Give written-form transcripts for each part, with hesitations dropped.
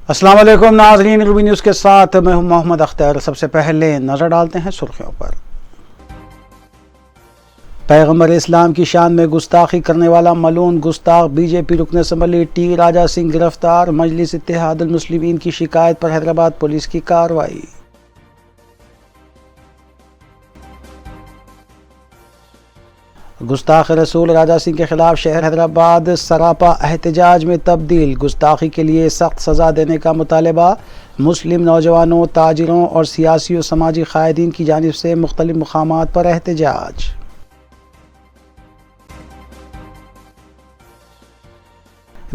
अस्सलाम वालेकुम नाज़रीन, रूबी न्यूज़ के साथ मैं हूं मोहम्मद अख्तर। सबसे पहले नज़र डालते हैं सुर्खियों पर। पैगंबर इस्लाम की शान में गुस्ताखी करने वाला मलून गुस्ताख बीजेपी रुकन असम्बली टी राजा सिंह गिरफ्तार। मजलिस इत्तेहादुल मुस्लिमीन की शिकायत पर हैदराबाद पुलिस की कार्रवाई। गुस्ताख रसूल राजा सिंह के खिलाफ शहर हैदराबाद सरापा एहतजाज में तब्दील। गुस्ताखी के लिए सख्त सज़ा देने का मुतालबा। मुस्लिम नौजवानों, ताजिरों और सियासी और समाजी कायदीन की जानिब से मुख्तलिफ मकामात पर एहतजाज।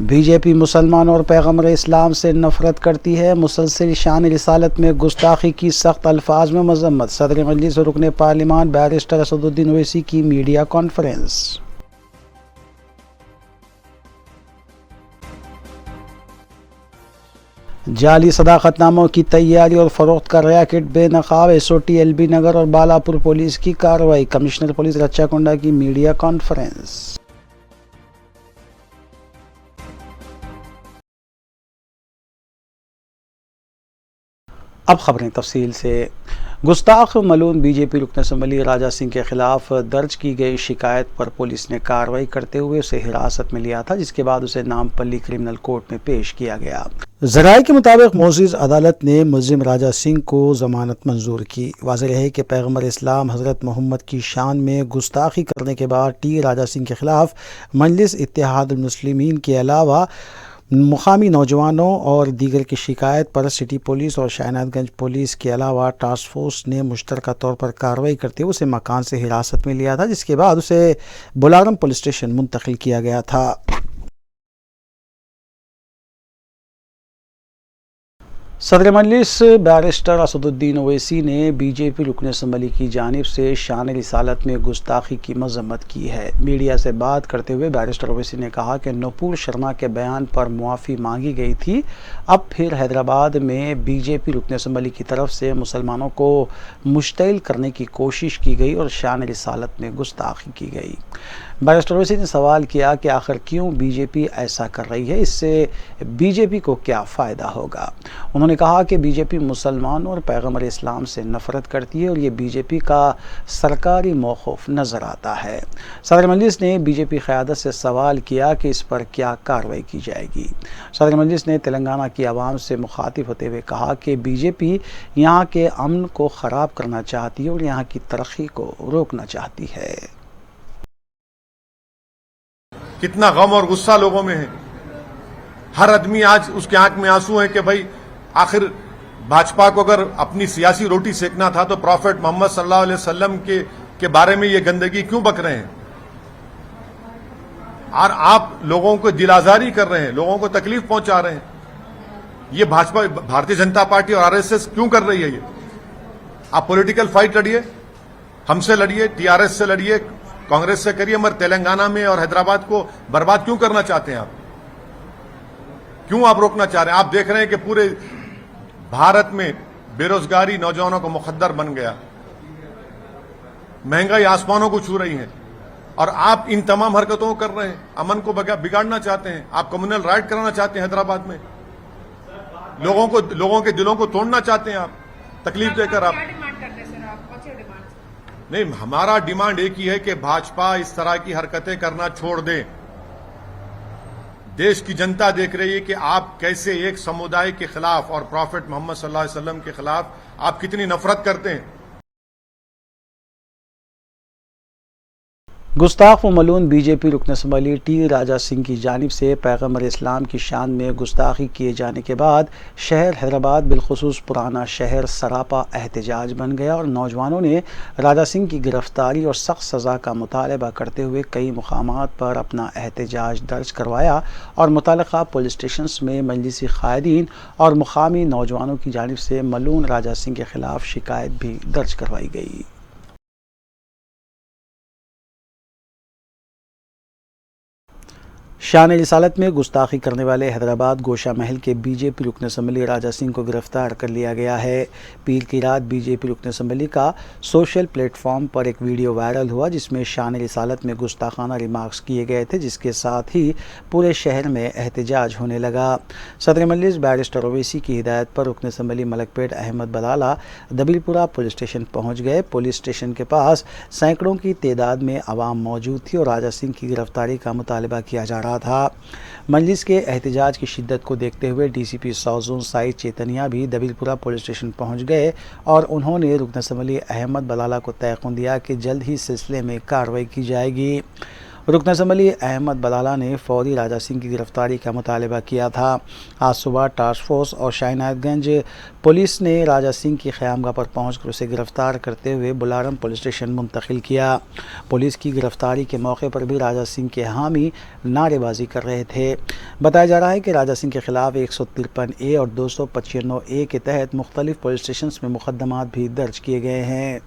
बीजेपी मुसलमानों और पैगम्बर इस्लाम से नफरत करती है। मुसलसल शान रिसालत में गुस्ताखी की सख्त अल्फाज में मजम्मत। सदर मजलिस और रुकन पार्लिमान बैरिस्टर असदुद्दीन ओवैसी की मीडिया कॉन्फ्रेंस। जाली सदाकतनामों की तैयारी और फरोख्त का रैकेट बेनकाब। SOT LB नगर और बालापुर पुलिस की कार्रवाई। कमिश्नर पुलिस रच्चाकुंडा की मीडिया कॉन्फ्रेंस। अब खबरें तफसील से। गुस्ताख मलून बीजेपी रुकन असम्बली राजा सिंह के खिलाफ दर्ज की गई शिकायत पर पुलिस ने कार्रवाई करते हुए उसे हिरासत में लिया था, जिसके बाद उसे नामपल्ली क्रिमिनल कोर्ट में पेश किया गया। ज़राए के मुताबिक मोअज़्ज़िज़ अदालत ने मुल्ज़िम राजा सिंह को ज़मानत मंजूर की। वाज़ेह है कि पैगम्बर इस्लाम हज़रत मोहम्मद की शान में गुस्ताखी करने के बाद टी राजा सिंह के खिलाफ मजलिस इत्तेहादुल मुस्लिमीन के अलावा मुकामी नौजवानों और दीगर की शिकायत पर सिटी पुलिस और शाहनादगंज पुलिस के अलावा टास्क फोर्स ने मुश्तरका तौर पर कार्रवाई करते हुए उसे मकान से हिरासत में लिया था, जिसके बाद उसे बुलारम पुलिस स्टेशन मुंतकिल किया गया था। सदर मजलिस बैरिस्टर असदुद्दीन ओवैसी ने बीजेपी रुकन असम्बली की जानिब से शान रिसालत में गुस्ताखी की मजम्मत की है। मीडिया से बात करते हुए बैरिस्टर ओवैसी ने कहा कि नुपुर शर्मा के बयान पर मुआफ़ी मांगी गई थी। अब फिर हैदराबाद में बीजेपी रुकन असम्बली की तरफ से मुसलमानों को मुश्तइल करने की कोशिश की गई और शान रिसालत में गुस्ताखी की गई। बैरिस्टर ओवैसी ने सवाल किया कि आखिर क्यों बीजेपी ऐसा कर रही है, इससे बीजेपी को क्या फ़ायदा होगा। उन्होंने कहा कि बीजेपी मुसलमानों और पैगम्बर इस्लाम से नफरत करती है और ये बीजेपी का सरकारी मौक़िफ़ नज़र आता है। सदर मजलिस ने बीजेपी क़यादत से सवाल किया कि इस पर क्या कार्रवाई की जाएगी। सदर मजलिस ने तेलंगाना की आवाम से मुखातिब होते हुए कहा कि बीजेपी यहाँ के अमन को ख़राब करना चाहती है और यहाँ की तरक्की को रोकना चाहती है। कितना गम और गुस्सा लोगों में है। हर आदमी आज उसके आंख में आंसू है कि भाई आखिर भाजपा को अगर अपनी सियासी रोटी सेकना था तो प्रॉफेट मोहम्मद सल्लल्लाहु अलैहि वसल्लम के बारे में ये गंदगी क्यों बक रहे हैं। और आप लोगों को दिल आजारी कर रहे हैं, लोगों को तकलीफ पहुंचा रहे हैं। ये भाजपा, भारतीय जनता पार्टी और RSS क्यों कर रही है ये। आप पॉलिटिकल फाइट लड़िए, हमसे लड़िए, TRS से लड़िए, कांग्रेस से करिए, मगर तेलंगाना में और हैदराबाद को बर्बाद क्यों करना चाहते हैं आप। क्यों आप रोकना चाह रहे हैं। आप देख रहे हैं कि पूरे भारत में बेरोजगारी नौजवानों का मुखद्दर बन गया, महंगाई आसमानों को छू रही है और आप इन तमाम हरकतों को कर रहे हैं। अमन को बिगाड़ना चाहते हैं आप, कम्युनल राइट कराना चाहते हैं हैदराबाद में, लोगों के दिलों को तोड़ना चाहते हैं आप, तकलीफ देकर आप। नहीं, हमारा डिमांड एक ही है कि भाजपा इस तरह की हरकतें करना छोड़ दे। देश की जनता देख रही है कि आप कैसे एक समुदाय के खिलाफ और प्रॉफेट मोहम्मद सल्लल्लाहु अलैहि वसल्लम के खिलाफ आप कितनी नफरत करते हैं। गुस्ताख व मलून बीजेपी रुकन असम्बली टी राजा सिंह की जानिब से पैगम्बर इस्लाम की शान में गुस्ताखी किए जाने के बाद शहर हैदराबाद बिलखुसूस पुराना शहर सरापा एहतजाज बन गया और नौजवानों ने राजा सिंह की गिरफ्तारी और सख्त सज़ा का मुतालबा करते हुए कई मुकामात पर अपना एहतजाज दर्ज करवाया और मुतल्लिक़ा पुलिस स्टेशन में मजलिसी कायदीन और मुकामी नौजवानों की जानिब से मलून राजा सिंह के खिलाफ शिकायत भी दर्ज करवाई गई। शान रिसालत में गुस्ताखी करने वाले हैदराबाद गोशा महल के बीजेपी रुकन असम्बली राजा सिंह को गिरफ्तार कर लिया गया है। पीर की रात बीजेपी रुकन असम्बली का सोशल प्लेटफॉर्म पर एक वीडियो वायरल हुआ जिसमें शान रिसालत में गुस्ताखाना रिमार्क्स किए गए थे, जिसके साथ ही पूरे शहर में एहतजाज होने लगा। सदर मजलिस बैरिस्टर ओवैसी की हिदायत पर रुकन assembly Malakpet Ahmed Balala Dabirpura police station पहुँच गए। पुलिस स्टेशन के पास सैकड़ों की तादाद में आवाम मौजूद थी और राजा सिंह की गिरफ्तारी का मुतालबा किया जा रहा था। मजलिस के एहतजाज की शिद्दत को देखते हुए डीसीपी साउथ जोन साइद चेतनिया भी दबिलपुरा पुलिस स्टेशन पहुंच गए और उन्होंने रुकन असम्बली अहमद बलाला को तयक़ुन दिया कि जल्द ही सिलसिले में कार्रवाई की जाएगी। रुकन असम्बली अहमद बलाला ने फौरी राजा सिंह की गिरफ्तारी का मुतालबा किया था। आज सुबह टास्क फोर्स और शाहनायतगंज पुलिस ने राजा सिंह की क़यामगाह पर पहुंचकर उसे गिरफ्तार करते हुए बुलारम पुलिस स्टेशन मुंतकिल किया। पुलिस की गिरफ्तारी के मौके पर भी राजा सिंह के हामी नारेबाजी कर रहे थे। बताया जा रहा है कि राजा सिंह के खिलाफ 153A और 295A के तहत मुख्तलिफ पुलिस स्टेशन में मुकदमात भी दर्ज किए गए हैं।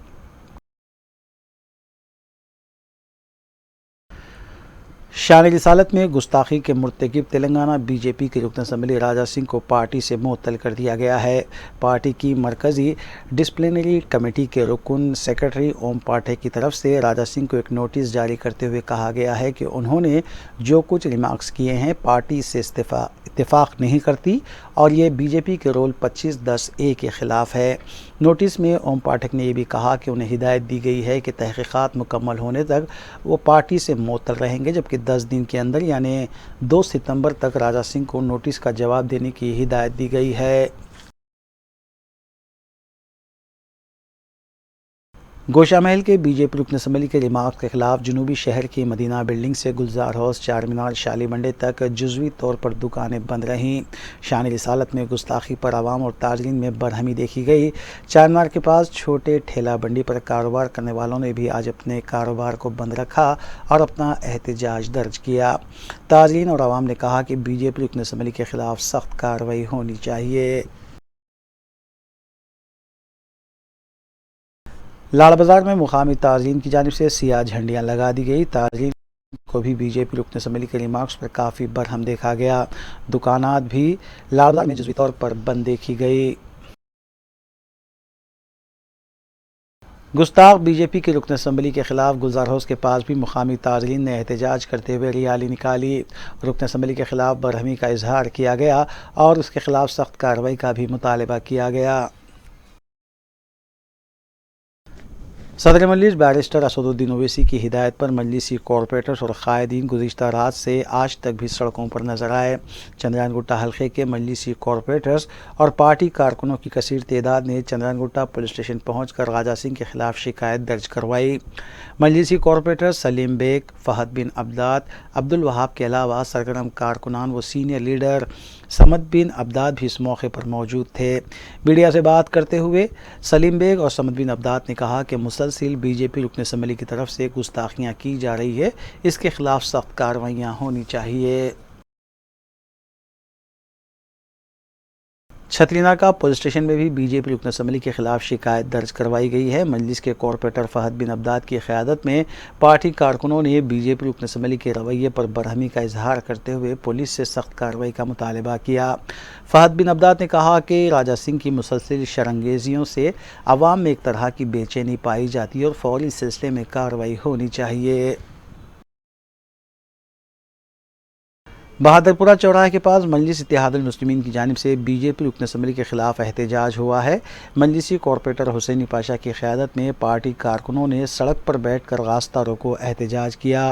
शान रिसालत में गुस्ताखी के मुर्तकिब तेलंगाना बीजेपी के रुकन असम्बली राजा सिंह को पार्टी से मुअत्तल कर दिया गया है। पार्टी की मरकज़ी डिसिप्लिनरी कमेटी के रुकन सेक्रेटरी ओम पाठक की तरफ से राजा सिंह को एक नोटिस जारी करते हुए कहा गया है कि उन्होंने जो कुछ रिमार्क्स किए हैं पार्टी से इत्तेफाक नहीं करती और ये बीजेपी के रोल 2510A के ख़िलाफ़ है। नोटिस में ओम पाठक ने यह भी कहा कि उन्हें हिदायत दी गई है कि तहक़ीक़ात मुकम्मल होने तक वो पार्टी से मुअत्तल रहेंगे, जबकि 10 दिन के अंदर यानी 2 सितंबर तक राजा सिंह को नोटिस का जवाब देने की हिदायत दी गई है। गोशा महल के बीजेपी रुकन असम्बली के रिमार्क के खिलाफ जनूबी शहर की मदीना बिल्डिंग से गुलजार हाउस, चार मीनार, शाली मंडी तक जुज़वी तौर पर दुकानें बंद रहीं। शान रिसालत में गुस्ताखी पर आवाम और ताजरीन में बरहमी देखी गई। चार मीनार के पास छोटे ठेला बंडी पर कारोबार करने वालों ने भी आज अपने कारोबार को बंद रखा और अपना एहतजाज दर्ज किया। ताजरीन और आवाम ने कहा कि बीजेपी रुकन असम्बली के खिलाफ सख्त कार्रवाई होनी चाहिए। लाड़ बाज़ार में मुकामी ताज़रीन की जानिब से सियाह झंडियाँ लगा दी गई। ताज़रीन को भी बीजेपी रुकन असम्बली के रिमार्क्स पर काफ़ी बरहम देखा गया। दुकानात भी लाड़ बाज़ार में जुज़वी तौर पर बंद देखी गई। गुस्ताख बीजेपी के रुकन असम्बली के खिलाफ गुलजार हाउस के पास भी मुकामी ताज़रीन ने एहतजाज करते हुए रैली निकाली। रुकन असम्बली के खिलाफ बरहमी का इजहार किया गया और उसके खिलाफ सख्त कार्रवाई का भी मुतालबा किया गया। सदर मजलिस बैरिस्टर असदुद्दीन ओवैसी की हिदायत पर मजलिसी कॉरपोरेटर्स और कायदीन गुज़िश्ता रात से आज तक भी सड़कों पर नजर आए। चंद्रायन गुट्टा हल्के के मजलिसी कॉरपोरेटर्स और पार्टी कारकुनों की कसीर तादाद ने चंद्रायन गुट्टा पुलिस स्टेशन पहुंचकर राजा सिंह के खिलाफ शिकायत दर्ज करवाई। मजलिसी कॉरपोरेटर सलीम बेग, फहद बिन अब्दाद, अब्दुल वहाब के अलावा सरगर्म कारकुनान व सीनियर लीडर समद बिन अब्दाद भी इस मौके पर मौजूद थे। मीडिया से बात करते हुए सलीम बेग और समद बिन अब्दाद ने कहा कि मुसलसिल बीजेपी रुकन असम्बली की तरफ से गुस्ताखियाँ की जा रही है, इसके खिलाफ सख्त कार्रवाइयाँ होनी चाहिए। छतरीना का पुलिस स्टेशन में भी बीजेपी रुकन असम्बली के खिलाफ शिकायत दर्ज करवाई गई है। मजलिस के कॉरपोरेटर फहद बिन अब्दाद की क़यादत में पार्टी कारकुनों ने बीजेपी रुकन असम्बली के रवैये पर बरहमी का इजहार करते हुए पुलिस से सख्त कार्रवाई का मुतालबा किया। फहद बिन अब्दाद ने कहा कि राजा सिंह की मुसलसिल शरंगेजियों से अवाम में एक तरह की बेचैनी पाई जाती है और फौरी सिलसिले में कार्रवाई होनी चाहिए। बहादुरपुरा चौराहे के पास मजलिस इत्तेहादुल मुस्लिमीन की जानिब से बीजेपी रुकन असम्बली के खिलाफ एहतजाज हुआ है। मजलिसी कॉरपोरेटर हुसैनी पाशा की क़यादत में पार्टी कारकुनों ने सड़क पर बैठ कर रास्ता रोको एहतजाज किया।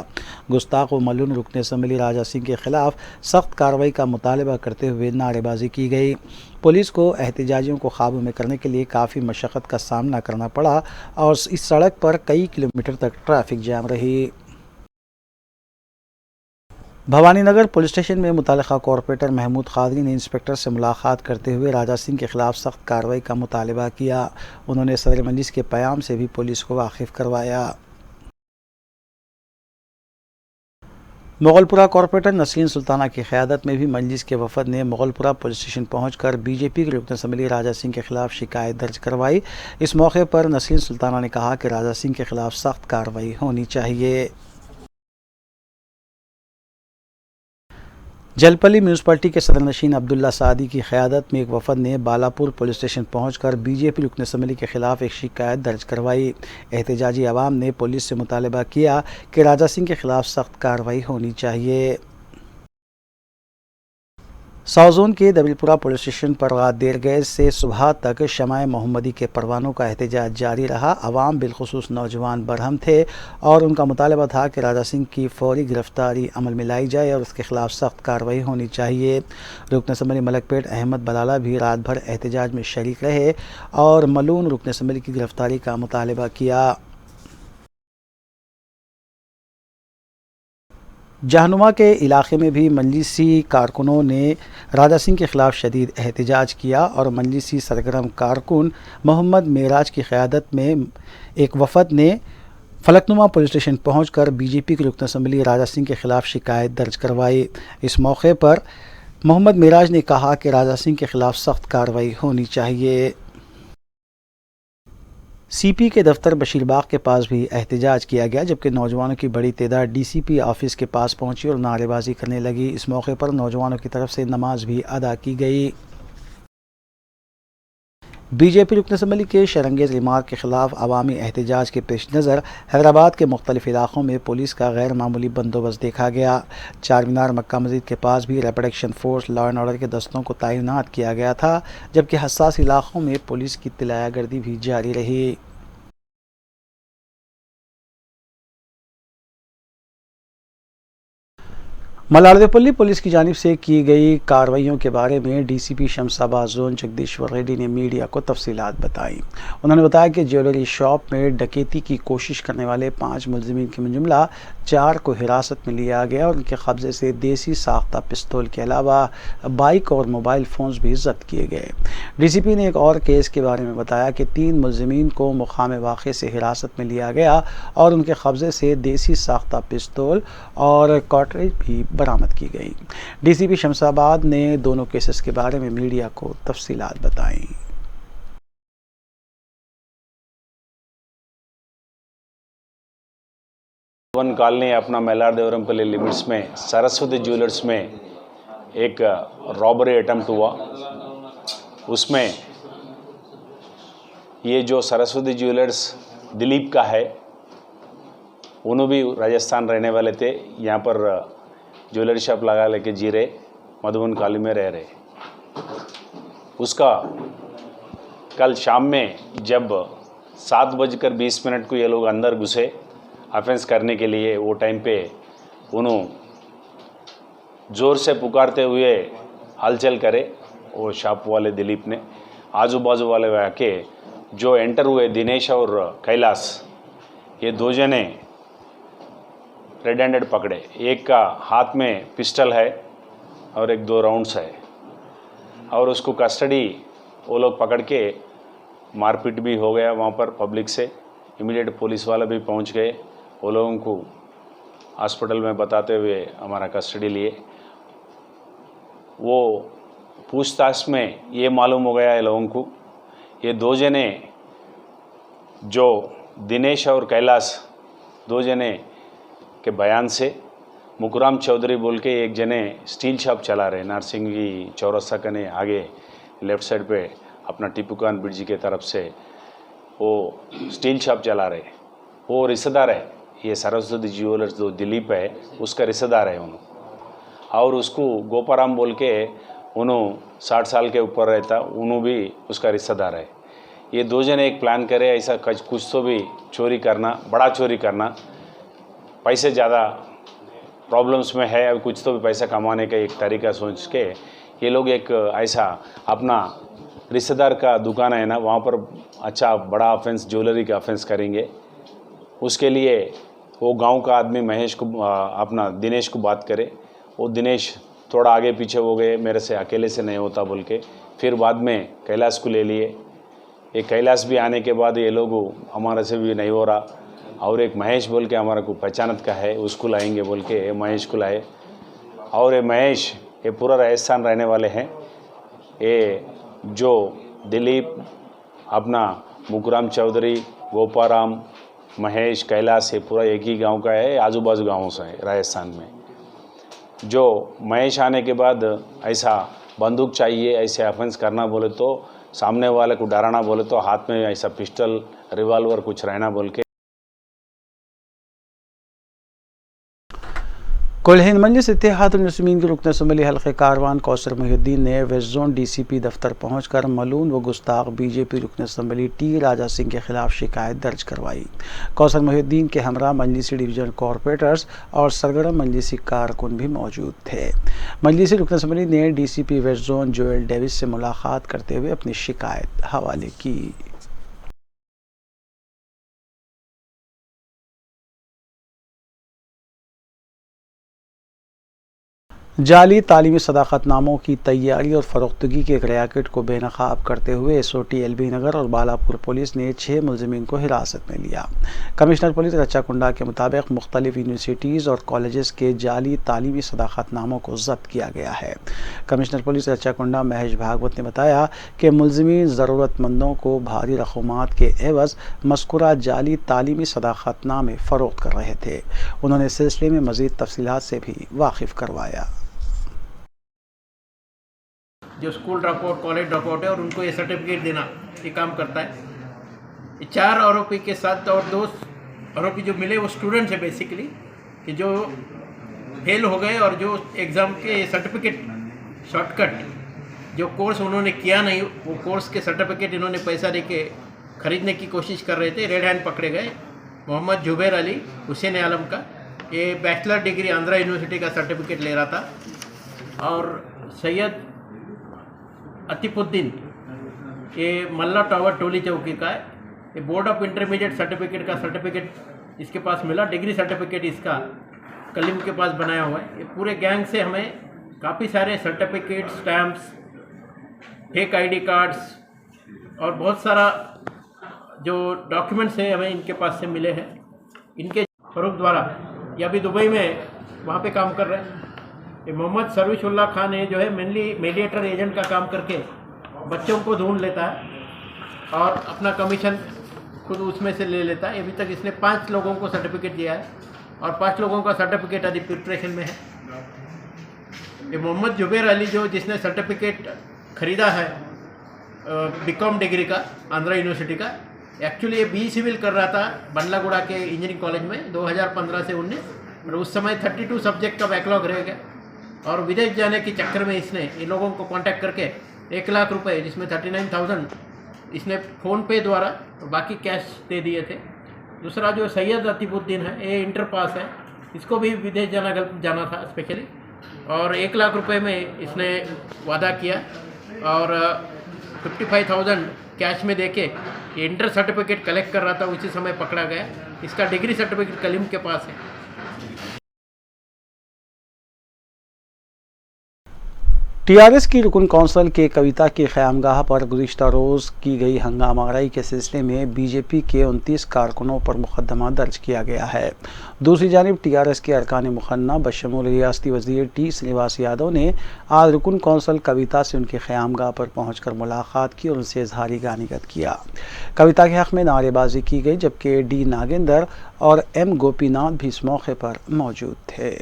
गुस्ताख व मलून रुकन असम्बली राजा सिंह के खिलाफ सख्त कार्रवाई का मुतालबा करते हुए नारेबाजी की गई। पुलिस को एहतजाजियों को काबू में करने के लिए काफ़ी मशक्क़त का सामना करना पड़ा और इस सड़क पर कई किलोमीटर तक ट्रैफिक जाम रही। भवानी नगर पुलिस स्टेशन में मुतल्लिक़ा कॉरपोरेटर महमूद कादरी ने इंस्पेक्टर से मुलाकात करते हुए राजा सिंह के खिलाफ सख्त कार्रवाई का मुतालबा किया। उन्होंने सदर मजलिस के क़याम से भी पुलिस को वाकिफ़ करवाया। मुगलपुरा कॉरपोरेटर नसरीन सुल्ताना की क़यादत में भी मजलिस के वफद ने मुगलपुरा पुलिस स्टेशन पहुंचकर बीजेपी के रुकन असम्बली राजा सिंह के खिलाफ शिकायत दर्ज करवाई। इस मौके पर नसरीन सुल्ताना ने कहा कि राजा सिंह के खिलाफ सख्त कार्रवाई होनी चाहिए। जलपली म्यूनसिपलिटी के सदरनशीन अब्दुल्ला सादी की क़यादत में एक वफद ने बालापुर पुलिस स्टेशन पहुंचकर बीजेपी रुकन असम्बली के खिलाफ एक शिकायत दर्ज करवाई। एहतजाजी अवाम ने पुलिस से मुतालबा किया कि राजा सिंह के खिलाफ सख्त कार्रवाई होनी चाहिए। साउजोन के दबिलपुरा पुलिस स्टेशन पर रात देर गैस से सुबह तक शमाए मोहम्मदी के परवानों का एहतजाज जारी रहा। अवाम बिलखुसूस नौजवान बरहम थे और उनका मुतालबा था कि राजा सिंह की फौरी गिरफ्तारी अमल में लाई जाए और उसके खिलाफ सख्त कार्रवाई होनी चाहिए। रुकन असम्बली मलकपेट अहमद बलाला भी रात भर एहतजाज में शरीक रहे और मलून रुकन असम्बली की गिरफ्तारी का मुतालबा किया। जहनुमा के इलाके में भी मजलिसी कारकुनों ने राजा सिंह के खिलाफ शदीद एहतजाज किया और मजलिसी सरगर्म कारकुन मोहम्मद मेराज की क़यादत में एक वफद ने फलकनुमा पुलिस स्टेशन पहुंचकर बीजेपी की रुकन असम्बली राजा सिंह के खिलाफ शिकायत दर्ज करवाई। इस मौके पर मोहम्मद मेराज ने कहा कि राजा सिंह के खिलाफ सख्त कार्रवाई होनी चाहिए। सीपी के दफ्तर बशीरबाग के पास भी एहतजाज किया गया, जबकि नौजवानों की बड़ी तादाद डीसीपी ऑफिस के पास पहुंची और नारेबाजी करने लगी। इस मौके पर नौजवानों की तरफ से नमाज भी अदा की गई। बीजेपी रुकन असम्बली के शरंगेज़ रिमार्क के खिलाफ अवामी एहतजाज के पेश नज़र हैदराबाद के मुख्तलिफ इलाकों में पुलिस का गैर मामूली बंदोबस्त देखा गया। चार मीनार मक्का मस्जिद के पास भी rapid action force law and order के दस्तों को तैनात किया गया था, जबकि हसास इलाकों में पुलिस की तिलायागर्दी भी जारी रही। मलारदेपल्ली पुलिस की जानिब से की गई कार्रवाइयों के बारे में डीसीपी शमसाबाद जोन जगदीश्वर रेड्डी ने मीडिया को तफसीलात बताई। उन्होंने बताया कि ज्वेलरी शॉप में डकैती की कोशिश करने वाले 5 मुलजिमीन के जुमला 4 को हिरासत में लिया गया और उनके कब्जे से देसी साख्ता पिस्तौल के अलावा बाइक और मोबाइल फ़ोन्स भी जब्त किए गए। डीसीपी ने एक और केस के बारे में बताया कि 3 मुलजिमीन को मुकाम वाक़े से हिरासत में लिया गया और उनके कब्जे से देसी साख्ता पिस्तौल और कार्ट्रिज भी बरामद की गई। डीसीपी शमसाबाद ने दोनों केसेस के बारे में मीडिया को तफसीलात बताई। वन कॉलोनी अपना मैलारदेवरमपल्ली लिमिट्स में सरस्वती ज्वेलर्स में एक रॉबरी अटेम्प्ट हुआ। उसमें ये जो सरस्वती ज्वेलर्स दिलीप का है, उन्होंने भी राजस्थान रहने वाले थे। यहाँ पर ज्वेलरी शॉप लगा लेके जी रहे, मधुबन कॉलोनी में रह रहे। उसका कल शाम में जब 7:20 को ये लोग अंदर घुसे ऑफेंस करने के लिए, वो टाइम पे उन्होंने ज़ोर से पुकारते हुए हलचल करे। वो शॉप वाले दिलीप ने आजू बाजू वाले आके जो एंटर हुए दिनेश और कैलाश, ये 2 जने रेड हैंडेड पकड़े। एक का हाथ में पिस्टल है और एक 2 राउंड्स है और उसको कस्टडी वो लोग पकड़ के मारपीट भी हो गया वहाँ पर पब्लिक से। इमीडिएट पुलिस वाला भी पहुँच गए, वो लोगों को हॉस्पिटल में बताते हुए हमारा कस्टडी लिए। वो पूछताछ में ये मालूम हो गया है लोगों को, ये 2 जने जो दिनेश और कैलाश 2 जने के बयान से मुकराम चौधरी बोल के एक जने स्टील शॉप चला रहे नारसिंगी चौरस्ता कने आगे लेफ़्ट साइड पे अपना टीपूकान ब्रिज के तरफ से वो स्टील शॉप चला रहे। वो रिश्तेदार है, ये सरस्वती ज्वेलर्स जो दिलीप है उसका रिश्तेदार है उन्होंने। और उसको गोपाराम बोल के उन्होंने 60 साल के ऊपर रहता, उन्होंने भी उसका रिश्तेदार है। ये 2 जने एक प्लान करे ऐसा कुछ तो भी चोरी करना, बड़ा चोरी करना, पैसे ज़्यादा प्रॉब्लम्स में है, अब कुछ तो भी पैसा कमाने का एक तरीका सोच के ये लोग एक ऐसा अपना रिश्तेदार का दुकान है ना, वहाँ पर अच्छा बड़ा ऑफेंस ज्वेलरी का ऑफेंस करेंगे। उसके लिए वो गांव का आदमी महेश को अपना दिनेश को बात करे। वो दिनेश थोड़ा आगे पीछे हो गए, मेरे से अकेले से नहीं होता बोल के। फिर बाद में कैलाश को ले लिए। ये कैलाश भी आने के बाद ये लोग हमारे से भी नहीं हो रहा, और एक महेश बोल के हमारा को पहचानत का है, उसको लाएंगे बोल के महेश को लाए। और ये महेश ये पूरा राजस्थान रहने वाले हैं। ये जो दिलीप अपना मुकराम चौधरी, गोपाराम, महेश, कैलाश, ये पूरा एक ही गांव का है, आजू बाजू गाँवों से है राजस्थान में। जो महेश आने के बाद ऐसा बंदूक चाहिए, ऐसे ऑफेंस करना बोले तो, सामने वाले को डराना बोले तो हाथ में ऐसा पिस्टल रिवॉल्वर कुछ रहना बोल के। कुल हिंद मजलिस इत्तेहादुल मुस्लिमीन के रुकन असम्बली हल्क़े कारवान कौसर मुहिउद्दीन ने वेस्ट जोन DCP दफ्तर पहुंचकर मलून व गुस्ताख BJP रुकन असम्बली T राजा सिंह के खिलाफ शिकायत दर्ज करवाई। कौसर मुहिउद्दीन के हमरा मजलिसी डिवीजन कॉरपोरेटर्स और सरगर्म मजलिसी कारकुन भी मौजूद थे। मजलिसी रुकन असम्बली ने DCP west zone Joel Davies से मुलाकात करते हुए अपनी शिकायत हवाले की। जाली तालीमी सदाकतनामों की तैयारी और फरोख्तगी के एक रैकेट को बेनकाब करते हुए SOT LB नगर और बालापुर पुलिस ने 6 मुलजिमीन को हिरासत में लिया। कमिश्नर पुलिस रच्चाकुंडा के मुताबिक मुख्तलिफ यूनिवर्सिटीज़ और कॉलेजेस के जाली तालीमी सदाकतनामों को जब्त किया गया है। कमिश्नर पुलिस रच्चाकुंडा महेश भागवत ने बताया कि मुलजिमीन ज़रूरतमंदों को भारी रकूमात के एवज़ मज़कूरा जाली तालीमी सदाकतनामे फ़रोख्त कर रहे थे। उन्होंने इस सिलसिले में मज़ीद तफसीलात से भी वाकिफ़ करवाया। जो school drop out, college drop out है और उनको ये सर्टिफिकेट देना, ये काम करता है। ये 4 आरोपी के साथ और 2 आरोपी जो मिले वो स्टूडेंट्स हैं बेसिकली, कि जो फेल हो गए और जो एग्ज़ाम के सर्टिफिकेट शॉर्टकट जो कोर्स उन्होंने किया नहीं, वो कोर्स के सर्टिफिकेट इन्होंने पैसा दे के ख़रीदने की कोशिश कर रहे थे। रेड हैंड पकड़े गए। मोहम्मद जुबैर अली हुसैन आलम का, ये बैचलर डिग्री आंध्रा यूनिवर्सिटी का सर्टिफिकेट ले रहा था। और सैयद अतीफुद्दीन, ये मल्ला टावर टोली चौकी का है। ये बोर्ड ऑफ इंटरमीडिएट सर्टिफिकेट का सर्टिफिकेट इसके पास मिला। डिग्री सर्टिफिकेट इसका कलीम के पास बनाया हुआ है। ये पूरे गैंग से हमें काफ़ी सारे certificate, stamps, fake ID cards और बहुत सारा जो डॉक्यूमेंट्स हैं हमें इनके पास से मिले हैं। इनके फ़रोग द्वारा ये अभी दुबई में वहाँ पे काम कर रहे हैं। ये मोहम्मद सरविशुल्लाह खान है, जो है मेनली मीडिएटर एजेंट का काम करके बच्चों को ढूंढ लेता है और अपना कमीशन खुद उसमें से ले लेता है। अभी तक इसने 5 लोगों को सर्टिफिकेट दिया है और 5 लोगों का सर्टिफिकेट अभी प्रिपरेशन में है। ये मोहम्मद जुबैर अली, जो जिसने सर्टिफिकेट ख़रीदा है BCom डिग्री का आंध्रा यूनिवर्सिटी का, एक्चुअली ये BE सिविल कर रहा था बंडलागुड़ा के इंजीनियरिंग कॉलेज में 2015 से 19, और उस समय 32 सब्जेक्ट का बैकलॉग रह गया और विदेश जाने के चक्कर में इसने इन लोगों को कांटेक्ट करके 1 लाख रुपए, जिसमें 39,000 इसने फ़ोन पे द्वारा और बाकी कैश दे दिए थे। दूसरा जो सैयद अतीफुद्दीन है, ये इंटर पास है, इसको भी विदेश जाना था स्पेशली, और 1 लाख रुपए में इसने वादा किया और 55,000 कैश में देके ये इंटर सर्टिफिकेट कलेक्ट कर रहा था। उसी समय पकड़ा गया। इसका डिग्री सर्टिफिकेट कलीम के पास है। TRS की रुकन कौंसल के कविता की क़यामगाह पर गुज़िश्ता रोज़ की गई हंगामाराई के सिलसिले में BJP के 29 कारकुनों पर मुकदमा दर्ज किया गया है। दूसरी जानिब TRS के अरकान मुखन्ना बशमूल रियासती वज़ीर T श्रीनिवास यादव ने आज रुकन कौंसल कविता से उनकी क़यामगाह पर पहुंचकर मुलाकात की और उनसे इजहारी गानीगत किया। कविता के हक़ में नारेबाजी की गई, जबकि D नागेंद्र और M गोपीनाथ भी इस मौके पर मौजूद थे।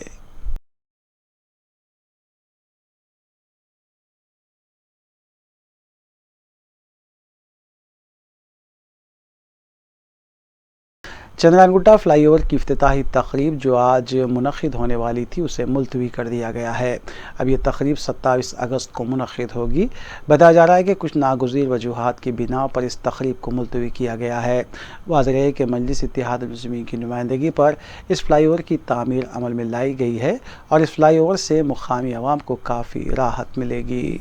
चंद्रानगुट्टा फ्लाईओवर की इफ्तिताही तकरीब जो आज मुनक़िद होने वाली थी उसे मुलतवी कर दिया गया है। अब ये तकरीब 27 अगस्त को मुनक़िद होगी। बताया जा रहा है कि कुछ नागुज़ीर वजूहात की बिना पर इस तकरीब को मुलतवी किया गया है। वाज़ेह है कि मजलिस इत्तेहादुल मुस्लिमीन की नुमाइंदगी पर इस फ्लाईओवर की तामीर अमल में लाई गई है और इस फ्लाईओवर से मुक़ामी अवाम को काफ़ी राहत मिलेगी।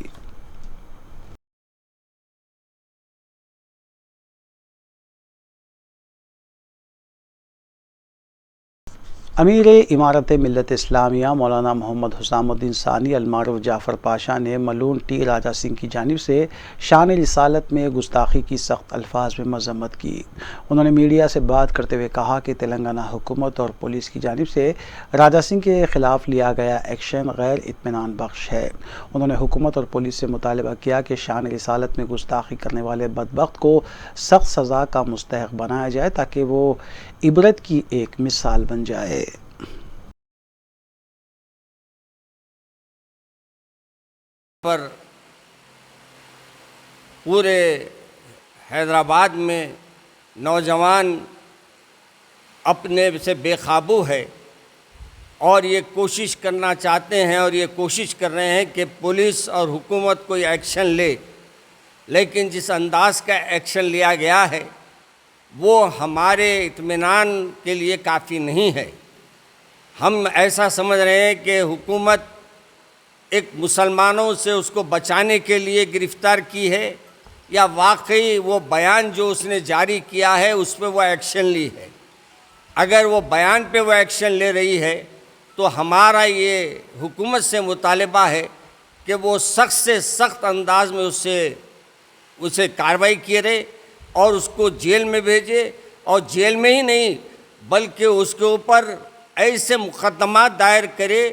अमीर इमारत मिल्लत इस्लामिया मौलाना मोहम्मद हुसामुद्दीन सानी अलमारूफ जाफ़र पाशा ने मलून T राजा सिंह की जानिब से शान रिसालत में गुस्ताखी की सख्त अल्फाज में मज़म्मत की। उन्होंने मीडिया से बात करते हुए कहा कि तेलंगाना हुकूमत और पुलिस की जानिब से राजा सिंह के ख़िलाफ़ लिया गया एक्शन गैर इत्मीनान बख्श है। उन्होंने हुकूमत और पुलिस से मुतालबा किया कि शान रिसालत में गुस्ताखी करने वाले बदबख्त को सख्त सज़ा का मुस्तहक़ बनाया जाए ताकि वो इबरत की एक मिसाल बन जाए। पर पूरे हैदराबाद में नौजवान अपने से बेकाबू है और ये कोशिश करना चाहते हैं और ये कोशिश कर रहे हैं कि पुलिस और हुकूमत कोई एक्शन ले, लेकिन जिस अंदाज का एक्शन लिया गया है वो हमारे इत्मीनान के लिए काफ़ी नहीं है। हम ऐसा समझ रहे हैं कि हुकूमत एक मुसलमानों से उसको बचाने के लिए गिरफ़्तार की है या वाकई वो बयान जो उसने जारी किया है उस पर वो एक्शन ली है। अगर वो बयान पे वो एक्शन ले रही है तो हमारा ये हुकूमत से मुतालबा है कि वो सख्त से सख्त अंदाज में उसे कार्रवाई करे और उसको जेल में भेजे, और जेल में ही नहीं बल्कि उसके ऊपर ऐसे मुकदमा दायर करे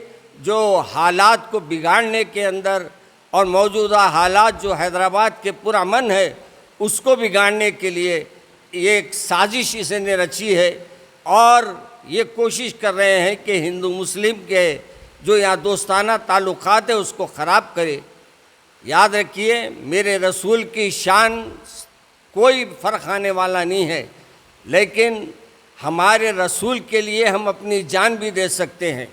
जो हालात को बिगाड़ने के अंदर और मौजूदा हालात जो हैदराबाद के पुरअमन है उसको बिगाड़ने के लिए ये एक साजिश इसने रची है और ये कोशिश कर रहे हैं कि हिंदू मुस्लिम के जो यहाँ दोस्ताना ताल्लुकात है उसको ख़राब करे। याद रखिए, मेरे रसूल की शान कोई फ़र्क आने वाला नहीं है, लेकिन हमारे रसूल के लिए हम अपनी जान भी दे सकते हैं।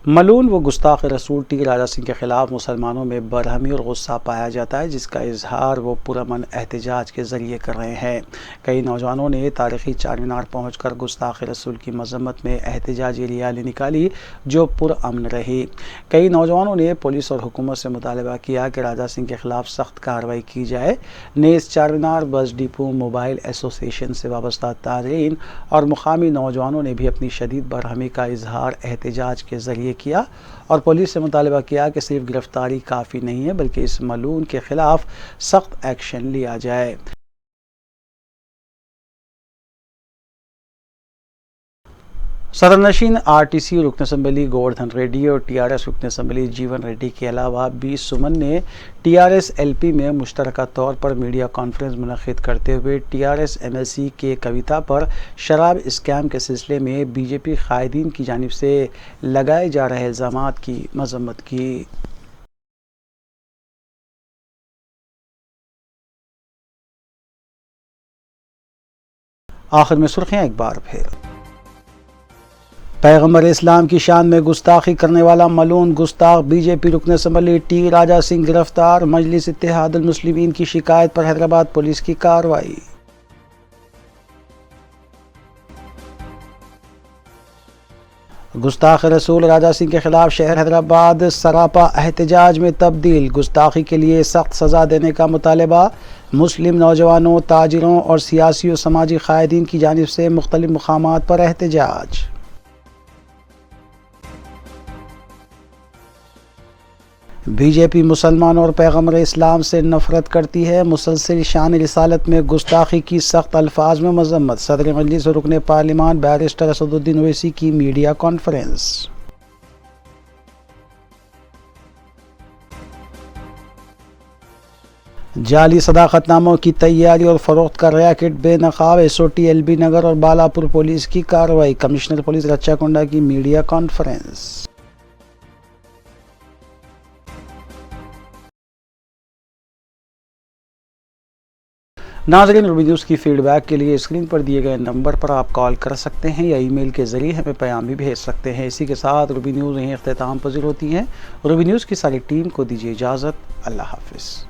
मलून व गुस्ताख रसूल टी राजा सिंह के ख़िलाफ़ मुसलमानों में बरहमी और गुस्सा पाया जाता है, जिसका इजहार वो पुरअमन एहतजाज के ज़रिए कर रहे हैं। कई नौजवानों ने तारीख़ी चारमीनार पहुंचकर गुस्ताख रसूल की मज़म्मत में एहतजाजी रैली निकाली जो पुरअमन रही। कई नौजवानों ने पुलिस और हुकूमत से मुतालबा किया कि राजा सिंह के ख़िलाफ़ सख्त कार्रवाई की जाए। नेज़ Charminar bus depot mobile association से वाबस्ता तारीन और मुकामी नौजवानों ने भी अपनी शदीद बरहमी का इजहार एहतजाज के ज़रिए किया और पुलिस से मुतालबा किया कि सिर्फ गिरफ्तारी काफ़ी नहीं है बल्कि इस मलून के ख़िलाफ़ सख्त एक्शन लिया जाए। सदरनशीन आरटीसी रुकन असम्बली गोवर्धन रेड्डी और टीआरएस रुकन असम्बली जीवन रेड्डी के अलावा 20 सुमन ने टीआरएस एलपी में मुश्तरका तौर पर मीडिया कॉन्फ्रेंस मुनक़िद करते हुए टीआरएस एमएलसी के कविता पर शराब स्कैम के सिलसिले में बीजेपी कायदीन की जानिब से लगाए जा रहे इल्ज़ामात की मज़म्मत की। आखिर में सुर्खियाँ एक बार फिर। पैगम्बर इस्लाम की शान में गुस्ताखी करने वाला मलून गुस्ताख बीजेपी रुकन असम्बली टी राजा सिंह गिरफ्तार। मजलिस इत्तेहादुल मुस्लिमीन की शिकायत पर हैदराबाद पुलिस की कार्रवाई। गुस्ताख रसूल राजा सिंह के खिलाफ शहर हैदराबाद सरापा एहतजाज में तब्दील। गुस्ताखी के लिए सख्त सज़ा देने का मुतालबा। मुस्लिम नौजवानों, ताजिरों और सियासी और समाजी कायदीन की जानिब से मुख्तलिफ मकामात पर एहतजाज। बीजेपी मुसलमानों और पैगम्बर इस्लाम से नफरत करती है। मुसलसल शान रिसालत में गुस्ताखी की सख्त अल्फाज में मजम्मत। सदर मजलिस और रुकन पार्लिमान बैरिस्टर असदुद्दीन ओवैसी की मीडिया कॉन्फ्रेंस। जाली सदाकतनामों की तैयारी और फरोख्त का रैकेट बेनकाब। एसओटी एलबी नगर और बालापुर पुलिस की कार्रवाई। कमिश्नर पुलिस रच्चाकुंडा की मीडिया कॉन्फ्रेंस। नाज़रीन, रूबी न्यूज़ की फ़ीडबैक के लिए स्क्रीन पर दिए गए नंबर पर आप कॉल कर सकते हैं या ईमेल के ज़रिए हमें पैगाम भी भेज सकते हैं। इसी के साथ रूबी न्यूज़ यहीं अख्ताम पज़ीर होती हैं। रूबी न्यूज़ की सारी टीम को दीजिए इजाज़त। अल्लाह हाफ़िज़।